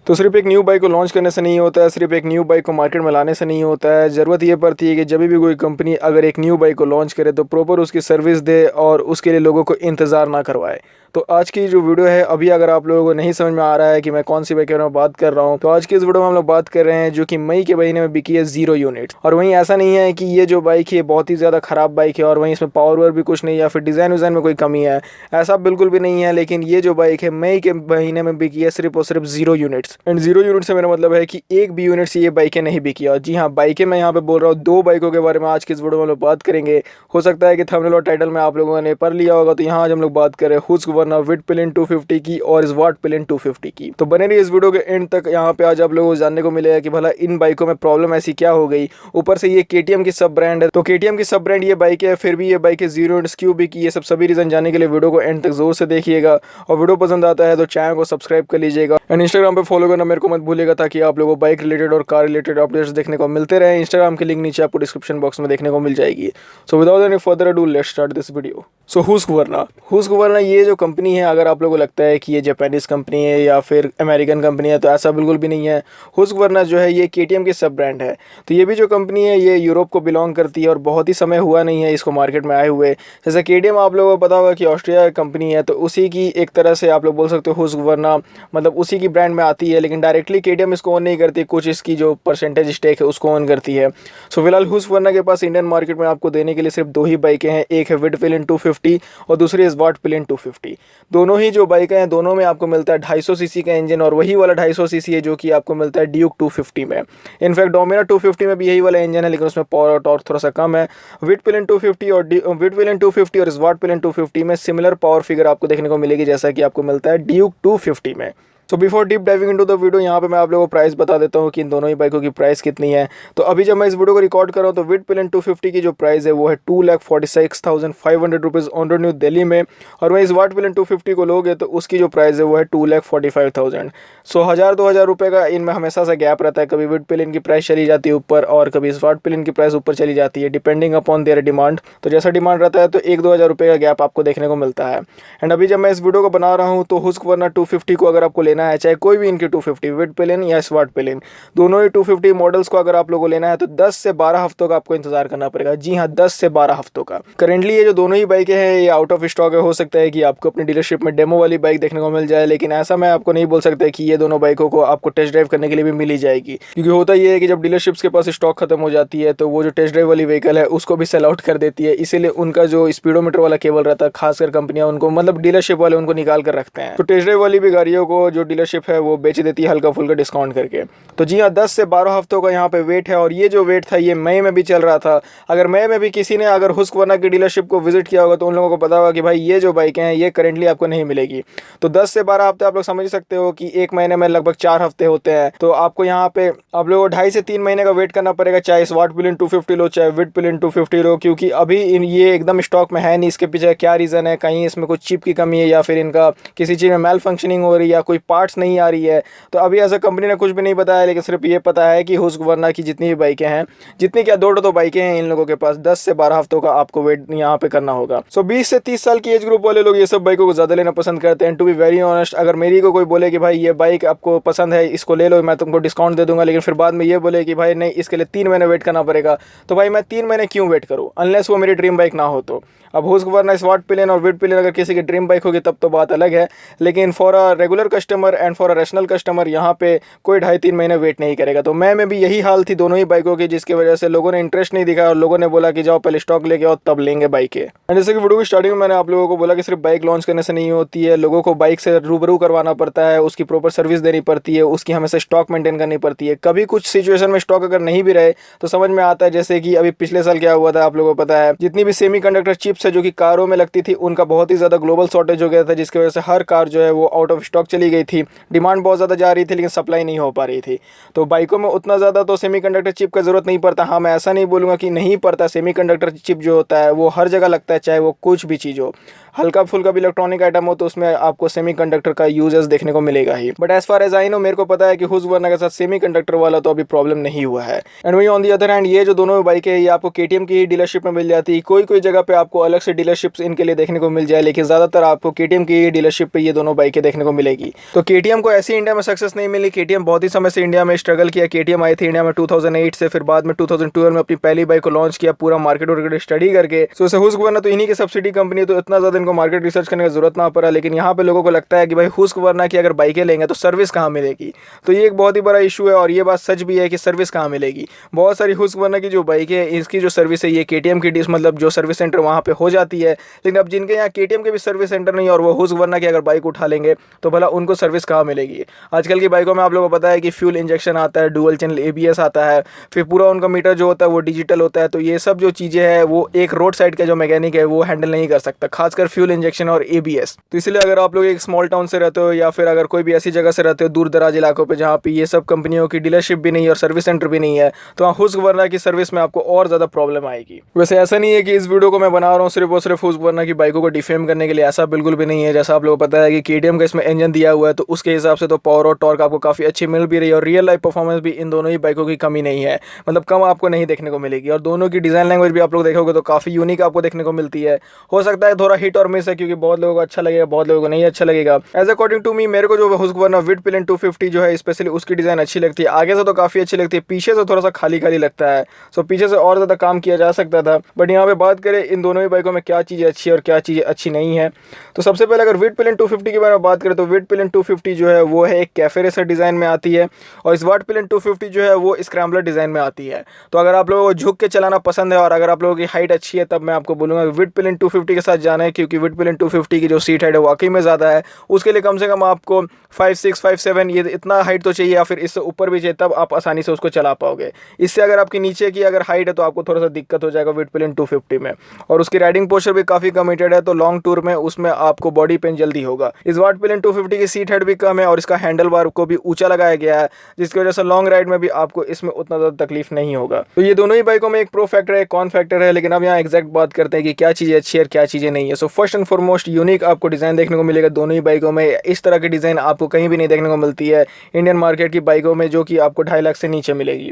तो सिर्फ एक न्यू बाइक को लॉन्च करने से नहीं होता है, सिर्फ एक न्यू बाइक को मार्केट में लाने से नहीं होता है। ज़रूरत ये पड़ती है कि जब भी कोई कंपनी अगर एक न्यू बाइक को लॉन्च करे तो प्रॉपर उसकी सर्विस दे और उसके लिए लोगों को इंतज़ार ना करवाए। तो आज की जो वीडियो है, अभी अगर आप लोगों को नहीं समझ में आ रहा है कि मैं कौन सी बाइक के बारे में बात कर रहा हूँ, तो आज की इस वीडियो में हम लोग बात कर रहे हैं जो कि मई के महीने में बिकी है 0 यूनिट। और वहीं ऐसा नहीं है कि ये जो बाइक है बहुत ही ज़्यादा ख़राब बाइक है और वहीं इसमें पावर भी कुछ नहीं या फिर डिज़ाइन विज़ाइन में कोई कमी है, ऐसा बिल्कुल भी नहीं है। लेकिन ये जो बाइक है मई के महीने में बिकी है सिर्फ और सिर्फ 0 यूनिट्स। एंड 0 यूनिट से मेरा मतलब है कि एक भी यूनिट से ये बाइकें नहीं बिकी। और जी हाँ, बाइकें मैं यहाँ पे बोल रहा हूँ, दो बाइकों के बारे में आज की इस वीडियो में लोग बात करेंगे। हो सकता है कि थंबनेल और टाइटल में आप लोगों ने पढ़ लिया होगा, तो यहाँ आज हम लोग बात करें हुस्कवर्ना विटपिलिन 250 की और स्वाटपिलिन 250 की। तो बने रहिए इस वीडियो के एंड तक। यहाँ पे आज आप लोगों को जानने को मिलेगा कि भला इन बाइकों में प्रॉब्लम ऐसी क्या हो गई। ऊपर से ये केटीएम की सब ब्रांड है, तो केटीएम की सब ब्रांड ये बाइक है, फिर भी ये बाइक है 0 यूनिट्स क्यों बिकी। ये सब सभी रीजन जानने के लिए वीडियो को एंड तक जोर से देखिएगा। और वीडियो पसंद आता है तो चैनल को सब्सक्राइब कर लीजिएगा एंड इंस्टाग्राम पे फॉलो करना मेरे को मत भूलिएगा, ताकि आप लोगों को बाइक रिलेटेड और कार रिलेटेड अपडेट्स देखने को मिलते रहे। इंस्टाग्राम की लिंक नीचे आपको डिस्क्रिप्शन बॉक्स में देखने को मिल जाएगी। So without any further ado let's start this video. So Husqvarna ये जो कंपनी है, अगर आप लोगों को लगता है कि ये जापानीज़ कंपनी है या फिर अमेरिकन कंपनी है, तो ऐसा बिल्कुल भी नहीं है। हुस्कवर्ना जो है ये केटीएम की सब ब्रांड है। तो ये भी जो कंपनी है ये यूरोप को बिलोंग करती है और बहुत ही समय हुआ नहीं है इसको मार्केट में आए हुए। जैसे केटीएम आप लोगों को पता होगा कि ऑस्ट्रिया कंपनी है, तो उसी की एक तरह से आप लोग बोल सकते हो हुस्कवर्ना मतलब उसी की ब्रांड में आती है, लेकिन डायरेक्टली केटीएम इसको ओन नहीं करती, कुछ इसकी जो परसेंटेज स्टेक है उसको ओन करती है। सो फिलहाल हुस्कवर्ना के पास इंडियन मार्केट में आपको देने के लिए सिर्फ दो ही बाइकें हैं, एक है विटपिलिन 250 और दूसरी है स्वाटपिलिन 250। दोनों ही जो बाइकें हैं दोनों में आपको मिलता है 250 सीसी का इंजन, और वही वाला 250 सीसी है जो कि आपको मिलता है ड्यूक 250 में। इनफैक्ट डोमिनार 250 में भी यही वाला इंजन है, लेकिन उसमें पावर और टॉर्क थोड़ा सा कम है। विटपिलिन 250 और स्वाटपिलिन 250 में सिमिलर पावर फिगर आपको देखने को मिलेगी जैसा कि आपको मिलता है ड्यूक 250 में। So before deep diving into the video, यहाँ पे मैं आप लोगों को प्राइस बता देता हूँ कि इन दोनों ही बाइकों की प्राइस कितनी है। तो अभी जब मैं इस वीडियो को रिकॉर्ड कर रहा हूँ तो विटपिलिन 250 की जो प्राइस है वो है 2,46,500 rupees on road new Delhi में, और वहीं स्वाटपिलिन 250 को लोगे तो उसकी जो प्राइस है वो है 2,45,000। सो 1,000-2,000 रुपये का इनमें हमेशा से गैप रहता है। कभी विटपिलिन की प्राइस चली जाती है ऊपर और कभी स्वाटपिलिन की प्राइस ऊपर चली जाती है, डिपेंडिंग अपॉन देयर डिमांड। तो जैसा डिमांड रहता है तो 1-2 हज़ार रुपये का गैप आपको देखने को मिलता है। एंड अभी जब मैं इस वीडियो को बना रहा हूँ तो हुस्कवर्ना 250 को अगर आपको लेना है, चाहे कोई भी इनकी 250 विटपिलिन या स्वाटपिलिन, दोनों ही 250 मॉडल्स को अगर आप लोगों को लेना है तो 10 से 12 हफ्तों का आपको इंतजार करना पड़ेगा। जी हाँ, 10 से 12 हफ्तों का। करेंटली ये जो दोनों ही बाइकें हैं ये आउट ऑफ स्टॉक है। हो सकता है कि आपको अपनी डीलरशिप में डेमो वाली बाइक देखने को मिल जाए, लेकिन ऐसा मैं आपको नहीं बोल सकता कि ये दोनों बाइकों को आपको टेस्ट ड्राइव करने के लिए भी मिल ही जाएगी, क्योंकि होता ये है कि जब डीलरशिप्स के पास स्टॉक खत्म हो जाती है तो वो जो टेस्ट ड्राइव वाली व्हीकल है उसको भी सेल आउट कर देती है। इसीलिए उनका जो स्पीडोमीटर वाला केबल रहता है, खासकर कंपनियां उनको मतलब डीलरशिप वाले उनको निकाल कर रखते हैं। तो टेस्ट ड्राइव वाली भी गाड़ियों को जो डीलरशिप है वो बेच देती है हल्का फुल्का डिस्काउंट करके। तो जी हाँ, 10 से 12 हफ्तों का यहाँ पे वेट है, और ये जो वेट था ये मई में भी चल रहा था। अगर मई में भी किसी ने अगर हुस्कवर्ना की डीलरशिप को विजिट किया होगा तो उन लोगों को पता होगा कि भाई ये जो बाइकें हैं ये करेंटली आपको नहीं मिलेगी। तो 10 से 12 हफ्ते आप लोग समझ सकते हो कि एक महीने में लगभग 4 हफ्ते होते हैं। तो आपको यहाँ पे आप लोगों को 2.5 से 3 महीने का वेट करना पड़ेगा, चाहे स्वाटपिलिन 250 लो चाहे विटपिलिन 250 लो, क्योंकि अभी ये एकदम स्टॉक में है नहीं। इसके पीछे क्या रीज़न है, कहीं इसमें कुछ चिप की कमी है या फिर इनका किसी चीज़ में मेल फंक्शनिंग हो रही है या कोई पार्ट्स नहीं आ रही है। तो अभी ऐसा कंपनी ने कुछ भी नहीं बताया, लेकिन सिर्फ ये पता है कि हुस्कवर्ना की जितनी भी बाइकें हैं, जितनी क्या 2 बाइकें हैं इन लोगों के पास, 10 से 12 हफ्तों का आपको वेट यहाँ पे करना होगा। सो 20 से 30 साल की एज ग्रुप वाले लोग ये सब बाइकों को ज़्यादा लेना पसंद करते हैं। टू बी वेरी ऑनेस्ट, अगर मेरी को कोई बोले कि भाई ये बाइक आपको पसंद है इसको ले लो, मैं तुमको डिस्काउंट दे दूंगा, लेकिन फिर बाद में ये बोले कि भाई नहीं इसके लिए 3 महीने वेट करना पड़ेगा, तो भाई मैं 3 महीने क्यों वेट करूँ, अनलेस वो मेरी ड्रीम बाइक ना हो तो। अब हुस्कवर्ना स्वाटपिलिन और विटपिलिन अगर किसी की ड्रीम बाइक होगी तब तो बात अलग है, लेकिन for a regular customer and for a rational customer यहाँ पे कोई 2.5-3 महीने वेट नहीं करेगा। तो मैं में भी यही हाल थी दोनों ही बाइकों की, जिसकी वजह से लोगों ने इंटरेस्ट नहीं दिखाया और लोगों ने बोला कि जाओ पहले स्टॉक लेके आओ तब लेंगे बाइकें। एंड जैसे कि वीडियो की स्टार्टिंग में मैंने आप लोगों को बोला कि सिर्फ बाइक लॉन्च करने से नहीं होती है, लोगों को बाइक से रूबरू करवाना पड़ता है, उसकी प्रॉपर सर्विस देनी पड़ती है, उसकी हमेशा स्टॉक मेंटेन करनी पड़ती है। कभी कुछ सिचुएशन में स्टॉक अगर नहीं भी रहे तो समझ में आता है, जैसे कि अभी पिछले साल क्या हुआ था आप लोगों को पता है, जितनी भी सेमीकंडक्टर चिप्स है जो कि कारों में लगती थी उनका बहुत ही ज़्यादा ग्लोबल शॉर्टेज हो गया था, जिसकी वजह से हर कार जो है वो आउट ऑफ स्टॉक चली गई थी। डिमांड बहुत ज़्यादा जा रही थी लेकिन सप्लाई नहीं हो पा रही थी। तो बाइकों में उतना ज़्यादा तो सेमीकंडक्टर चिप का ज़रूरत नहीं पड़ता। हाँ, मैं ऐसा नहीं बोलूँगा कि नहीं पड़ता, सेमीकंडक्टर चिप जो होता है वो हर जगह लगता है, चाहे वो कुछ भी चीज़ हो। हल्का फुल्का भी इलेक्ट्रॉनिक आइटम हो तो उसमें आपको सेमीकंडक्टर का यूजेस देखने को मिलेगा ही। But as far as I know, मेरे को पता है कि हुस्कवर्ना के साथ सेमीकंडक्टर वाला तो अभी प्रॉब्लम नहीं हुआ है। एंड वही ऑन दी अदर हैंड, ये जो दोनों बाइक है ये आपको केटीएम की ही डीलरशिप में मिल जाती है। कोई जगह पे आपको अलग से डीलरशिप्स इनके लिए देखने को मिल जाए, लेकिन ज़्यादातर आपको केटीएम की ही डीलरशिप पे ये दोनों बाइकें देखने को मिलेगी। तो केटीएम को ऐसी इंडिया में सक्सेस नहीं मिली। केटीएम बहुत ही समय से इंडिया में स्ट्रगल किया। केटीएम आई थी इंडिया में 2008 से, फिर बाद में 2012 में अपनी पहली बाइक को लॉन्च किया पूरा मार्केट और स्टडी करके। सो इसे हुस्कवर्ना तो इन्हीं की सब्सिडी कंपनी, तो इतना ज़्यादा इनको मार्केट रिसर्च करने की जरूरत ना पड़ा। लेकिन यहाँ पे लोगों को लगता है कि भाई हुस्कवर्ना की अगर बाइकें लेंगे तो सर्विस कहाँ मिलेगी, तो ये एक बहुत ही बड़ा इशू है। और ये बात सच भी है कि सर्विस कहाँ मिलेगी। बहुत सारी हुस्कवर्ना की जो बाइक है इसकी जो सर्विस है ये केटीएम की डिश मतलब जो सर्विस सेंटर वहाँ पे हो जाती है। लेकिन अब जिनके यहाँ केटीएम के भी सर्विस सेंटर नहीं और वो हुस्कवर्ना की अगर बाइक उठा लेंगे तो भला उनको सर्विस कहाँ मिलेगी। आजकल की बाइकों में आप लोगों को पता है कि फ्यूल इंजेक्शन आता है, डुअल चैनल एबीएस आता है, फिर पूरा उनका मीटर जो होता है वो डिजिटल होता है। तो ये सब जो चीज़ें हैं वो एक रोड साइड का जो मैकेनिक है वो हैंडल नहीं कर सकता, खासकर फ्यूल इंजेक्शन और एबीएस। तो इसलिए अगर आप लोग एक स्मॉल टाउन से रहते हो या फिर अगर कोई भी ऐसी जगह से रहते हो दूर दराज इलाकों पर जहाँ पे ये सब कंपनियों की डीलरशिप भी नहीं है और सर्विस सेंटर भी नहीं है, तो वहाँ हुस्कवर्ना की सर्विस में आपको और ज़्यादा प्रॉब्लम आएगी। वैसे ऐसा नहीं है कि इस वीडियो को मैं बना रहा हूँ सिर्फ और सिर्फ हुस्कवर्ना की बाइकों को डिफेम करने के लिए, ऐसा बिल्कुल भी नहीं है। जैसा आप लोगों को पता है कि केटीएम का इसमें इंजन दिया हुआ है तो उसके हिसाब से तो पावर और टॉर्क आपको काफ़ी अच्छी मिल भी रही है और रियल लाइफ परफॉर्मेंस भी इन दोनों ही बाइकों की कमी नहीं है, मतलब कम आपको नहीं देखने को मिलेगी। और दोनों की डिज़ाइन लैंग्वेज भी आप लोग देखोगे तो काफ़ी यूनिक आपको देखने को मिलती है। हो सकता है थोड़ा हिट और मिस है क्योंकि बहुत लोगों को अच्छा लगेगा, बहुत लोगों को नहीं अच्छा लगेगा। एज अकॉर्डिंग टू मी, मेरे को जो हुस्कवर्ना विडपिलेन 250 जो है स्पेशली उसकी डिज़ाइन अच्छी लगती है। आगे से तो काफ़ी अच्छी लगती है, पीछे से थोड़ा सा खाली खाली लगता है। सो पीछे से और ज़्यादा काम किया जा सकता था। बट यहाँ पे बात करें इन दोनों ही बाइकों में क्या चीज़ें अच्छी है और क्या चीज़ें अच्छी नहीं है, तो सबसे पहले अगर विडपिलेन 250 के बारे में बात करें तो विडपिलेन 250 जो है वो है एक कैफे रेसर डिज़ाइन में आती है और इस विडपिलेन 250 जो है वो स्क्रैम्बलर डिज़ाइन में आती है। तो अगर आप लोगों को झुक के चलाना पसंद है और अगर आप लोगों की हाइट अच्छी है तब मैं आपको बोलूँगा विडपिलेन 250 के साथ जाना है, क्योंकि विडपिलेन 250 की जो सीट हाइट है वाकई में ज़्यादा है। उसके लिए कम से कम आपको 5'6", 5'7" ये इतना हाइट तो चाहिए या फिर इससे ऊपर भी चाहिए, तब आप आसानी से उसको चला पाओगे। इससे अगर आपकी नीचे की अगर हाइट है तो आपको थोड़ा सा दिक्कत हो जाएगा विडपिलेन 250 में। और उसकी राइडिंग पोस्चर भी काफ़ी कमिटेड है, तो लॉन्ग टूर में उसमें आपको बॉडी पेन जल्दी होगा। इस विडपिलेन 250 की सीट हाइट भी कम है और इसका हैंडल बार को भी ऊंचा लगाया गया है, जिसकी वजह से लॉन्ग राइड में भी आपको इसमें उतना ज़्यादा तकलीफ नहीं होगा। तो ये दोनों ही बाइकों में एक प्रो फैक्टर है, एक कॉन फैक्टर है। लेकिन अब यहाँ एग्जैक्ट बात करते हैं कि क्या चीज़ें अच्छी है और क्या चीज़ें नहीं है। So first and foremost unique आपको डिज़ाइन देखने को मिलेगा दोनों ही बाइकों में। इस तरह की डिज़ाइन आपको कहीं भी नहीं देखने को मिलती है इंडियन मार्केट की बाइकों में, जो कि आपको 2.5 लाख से नीचे मिलेगी।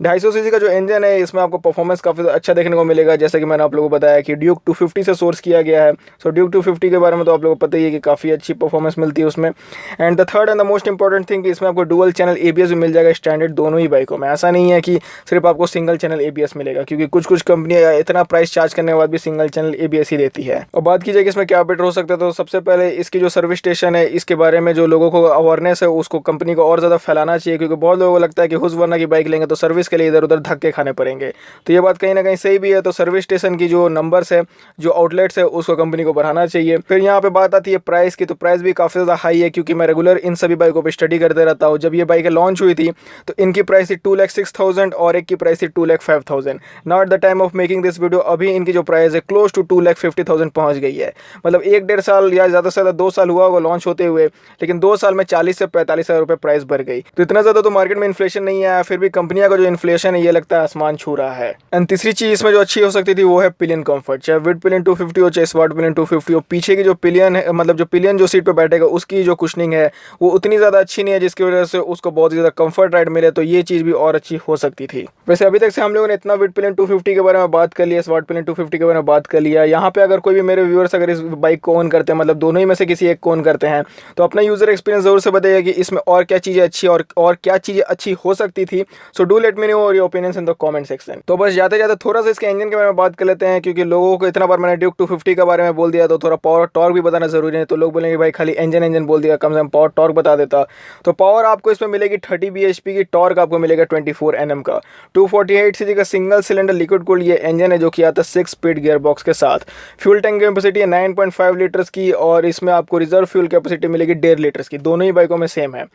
250 सीसी का जो इंजन है इसमें आपको परफॉर्मेंस काफ़ी अच्छा देखने को मिलेगा, जैसे कि मैंने आप लोगों को बताया कि ड्यूक 250 से सोर्स किया गया है। सो ड्यूक 250 के बारे में तो आप लोगों को पता ही है कि काफ़ी अच्छी परफॉर्मेंस मिलती है उसमें। And the third and the most important thing कि इसमें आपको डुअल चैनल एबीएस भी मिल जाएगा स्टैंडर्ड दोनों ही बाइकों में। ऐसा नहीं है कि सिर्फ आपको सिंगल चैनल एबीएस मिलेगा, क्योंकि कुछ कंपनियां इतना प्राइस चार्ज करने के बाद भी सिंगल चैनल एबीएस ही देती है। और बात की जाए कि इसमें क्या बेटर हो सकता है, तो सबसे पहले इसकी जो सर्विस स्टेशन है इसके बारे में जो लोगों को अवेयरनेस है उसको कंपनी को और ज़्यादा फैलाना चाहिए, क्योंकि बहुत लोगों को लगता है कि हुस्कवर्ना की बाइक लेंगे तो सर्विस के लिए इधर उधर धक्के खाने पड़ेंगे। तो ये बात कहीं ना कहीं सही भी है। तो सर्विस स्टेशन की जो नंबर्स है, जो आउटलेट्स है, उसको कंपनी को बढ़ाना चाहिए। फिर यहाँ पे बात आती है प्राइस की, तो प्राइस भी काफ़ी ज़्यादा हाई है, क्योंकि मैं रेगुलर इन सभी बाइकों पर स्टडी करते रहता हूँ। जब ये बाइकें लॉन्च हुई थी तो इनकी प्राइस थी 2,06,000 और एक की प्राइस थी 2,05,000। Now at the time of making this video अभी इनकी जो प्राइस है क्लोज टू 2,50,000 पहुँच गई है। मतलब 1-1.5 साल या ज़्यादा से ज़्यादा 2 साल हुआ होगा लॉन्च होते हुए, लेकिन 2 साल में 40 से 45 हज़ार रुपये प्राइस बढ़ गई। तो इतना ज़्यादा तो मार्केट में इन्फ्लेशन नहीं आया, फिर भी कंपनियों का जो इन्फ्लेशन है ये लगता है आसमान छू रहा है। एंड तीसरी चीज़ इसमें जो अच्छी हो सकती थी वो है पिलियन कंफर्ट। चाहे विडपिलेन 250 हो चाहे विडपिलेन 250 हो, पीछे की जो पिलियन है, मतलब जो पिलियन जो सीट पर बैठेगा उसकी जो कुशनिंग है वो उतनी ज़्यादा अच्छी नहीं है, जिसकी वजह से उसको बहुत ही ज़्यादा कंफर्ट राइड मिले। तो ये चीज़ भी और अच्छी हो सकती थी। वैसे अभी तक से हम लोगों ने इतना विडपिलेन 250 के बारे में बात कर लिया, विडपिलेन 250 के बारे में बात कर लिया। यहाँ पे अगर कोई भी मेरे व्यूअर्स अगर इस बाइक को ओन करते हैं, मतलब दोनों ही में से किसी एक को ओन करते हैं, तो अपना यूज़र एक्सपीरियंस ज़रूर से बताइए कि इसमें और क्या चीज़ें अच्छी और क्या चीज़ें अच्छी हो सकती थी। So do let me know your opinions in the comment section. तो बस जाते जाते थोड़ा सा इसके इंजन के बारे में बात कर लेते हैं, क्योंकि लोगों को इतना बार मैंने ड्यूक 250 के बारे में बोल दिया तो थोड़ा पावर टॉर्क भी बताना जरूरी है। तो लोग बोलेंगे भाई खाली इंजन बोल दिया, कम से कम पावर टॉर्क बता देता। तो पावर आपको इसमें मिलेगी 30 bhp की, टॉर्क आपको मिलेगा 24 Nm का। 248 सीसी का सिंगल सिलेंडर लिक्विड कूल्ड ये इंजन है, जो कि आता है 6 स्पीड गियर बॉक्स के साथ। फ्यूल टैंक कैपेसिटी है 9.5 लीटर्स की और इसमें आपको रिजर्व फ्यूल कैपेसिटी मिलेगी 1.5 लीटर्स की। दोनों ही बाइकों में सेम है।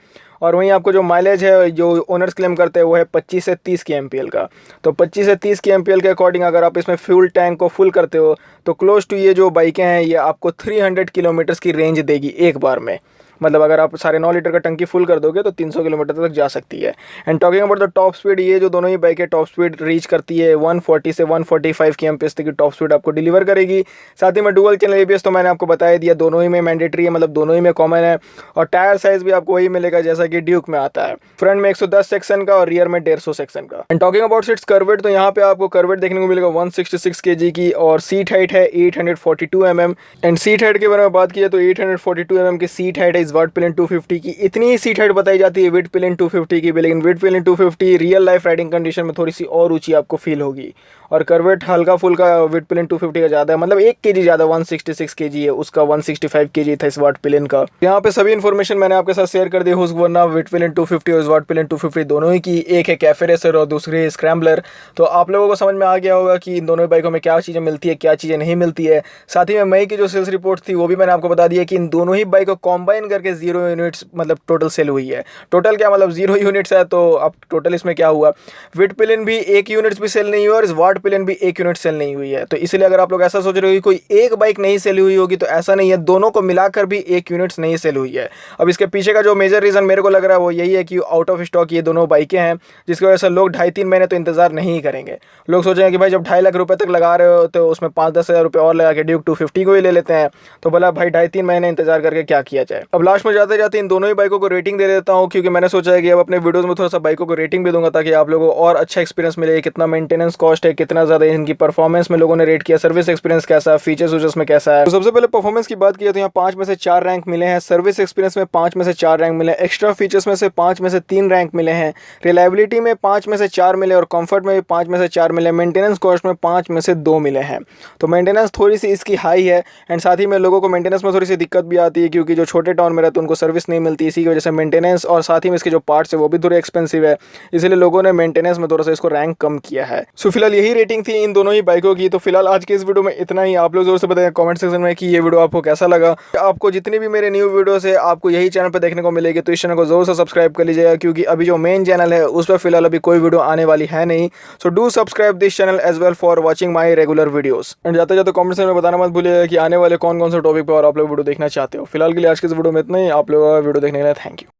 और वहीं आपको जो माइलेज है जो ओनर्स क्लेम करते हैं वो है 25 से 30 की एमपीएल का। तो 25 से 30 की एमपीएल के अकॉर्डिंग अगर आप इसमें फ्यूल टैंक को फुल करते हो तो क्लोज टू ये जो बाइकें हैं ये आपको 300 किलोमीटर्स की रेंज देगी एक बार में। मतलब अगर आप 9.5 लीटर का टंकी फुल कर दोगे तो 300 किलोमीटर तक जा सकती है। And talking about the top speed, ये जो दोनों ही बाइकें टॉप स्पीड रीच करती है 140 से 145 की एमपीएस तक की टॉप स्पीड आपको डिलीवर करेगी। साथ ही में डुअल चैनल एबीएस तो मैंने आपको बता दिया, दोनों ही में मैंडेटरी है, मतलब दोनों ही में कॉमन है। और टायर साइज भी आपको वही मिलेगा जैसा कि ड्यूक में आता है, फ्रंट में 110 सेक्शन का और रियर में 150 सेक्शन का। And talking about seats corvette, तो यहाँ पे आपको कर्वेट देखने को मिलेगा 166 kg की और सीट हाइट है 842 mm। एंड सीट हाइट के बारे में बात की तो 842 mm की सीट हाइट है। इस वाट प्लेन 250 की इतनी ही सीट हाइट बताई जाती है विड प्लेन 250 की भी, लेकिन with plain 250 real life riding condition में थोड़ी सी और ऊंची आपको फील होगी। और करवेट हल्का फुल्का विड प्लेन 250 का ज़्यादा है, मतलब 1 kg ज़्यादा, 166 kg है उसका, 165 kg था इस वाट प्लेन का। यहाँ पे सभी इन्फॉर्मेशन मैंने आपके साथ शेयर कर दी है, वरना विड प्लेन 250 और वाट प्लेन 250 दोनों ही की, एक है कैफे रेसर और दूसरी है स्क्रैम्बलर। तो आप लोगों को समझ में आ गया होगा कि इन दोनों बाइकों में क्या चीज़ें मिलती है, क्या चीज़ें नहीं मिलती है। साथ ही में मई की जो सेल्स रिपोर्ट थी वो भी मैंने आपको बता दिया कि इन दोनों ही बाइकों को कॉम्बाइन करके 0 यूनिट्स मतलब टोटल सेल हुई है। टोटल क्या मतलब 0 यूनिट्स है, तो अब टोटल इसमें क्या हुआ, विड प्लेन भी 1 यूनिट्स भी सेल नहीं हुई और इस वाट प्लेन भी 1 यूनिट सेल नहीं हुई है। तो इसलिए अगर आप लोग ऐसा सोच रहे हो कि कोई एक बाइक नहीं सेल हुई होगी, तो ऐसा नहीं है, दोनों को मिलाकर भी 1 यूनिट्स नहीं सेल हुई है। अब इसके पीछे का जो मेजर रीज़न मेरे को लग रहा है वो यही है कि आउट ऑफ स्टॉक ये दोनों बाइकें हैं, जिसकी वजह से लोग 2.5-3 महीने तो इंतजार नहीं करेंगे। लोग सोचेंगे कि भाई जब 2.5 लाख रुपए तक लगा रहे हो तो उसमें 5-10 हज़ार रुपये और लगा के ड्यूक 250 को ही ले लेते हैं। तो बोला भाई 2.5-3 महीने इंतजार करके क्या किया जाए। अब लास्ट में जाते जाते इन दोनों ही बाइकों को रेटिंग दे देता हूँ, क्योंकि मैंने सोचा है कि अब अपने वीडियोस में थोड़ा सा बाइकों को रेटिंग भी दूंगा, ताकि आप लोगों को और अच्छा एक्सपीरियंस मिले, कितना मेंटेनेंस कॉस्ट है, कितना ज़्यादा इनकी परफॉर्मेंस में लोगों ने रेट किया, सर्विस एक्सपीरियंस कैसा है, फीचर्स वूचर्स में कैसा है। तो सबसे पहले परफॉर्मेंस की बात की तो यहाँ 5 में से 4 रैंक मिले हैं, सर्विस एक्सपीरियंस में 5 में से 4 रैंक मिले हैं, एक्स्ट्रा फीचर्स में से 5 में से 3 रैंक मिले हैं, रिलायबिलिटी में 5 में से 4 मिले और कंफर्ट में भी 5 में से 4 मिले, मेंटेनेंस कॉस्ट में 5 में से 2 मिले हैं। तो मेंटेनेंस थोड़ी सी इसकी हाई है, एंड साथ ही में लोगों को मेंटेनेंस में थोड़ी सी दिक्कत भी आती है, क्योंकि जो छोटे टाउन में रहते हैं उनको सर्विस नहीं मिलती, इसी की वजह से मेंटेनेंस और साथ ही में इसके जो पार्ट्स है वो भी थोड़े एक्सपेंसिव है, इसलिए लोगों ने मेंटेनेंस में थोड़ा सा इसको रैंक कम किया है। सो फिलहाल यही रेटिंग थी इन दोनों ही बाइकों की। तो फिलहाल आज के इस वीडियो में इतना ही। आप लोग जरूर से बताएं कमेंट सेक्शन में कि ये वीडियो आपको कैसा लगा। आपको जितनी भी मेरे न्यू वीडियोस है आपको यही चैनल पर देखने को मिलेगी, तो इस चैनल को जरूर से सब्सक्राइब कर लीजिएगा, क्योंकि अभी जो मेन चैनल है उस पर फिलहाल अभी कोई वीडियो आने वाली है नहीं। So do subscribe this channel as well for watching my regular videos. And जाते जाते कमेंट सेक्शन में बताना मत भूलिएगा कि आने वाले कौन कौन से टॉपिक पर और आप लोग वीडियो देखना चाहते हो। फिलहाल के लिए आज के इस वीडियो में इतना ही। आप लोगों का वीडियो देखने के लिए थैंक यू।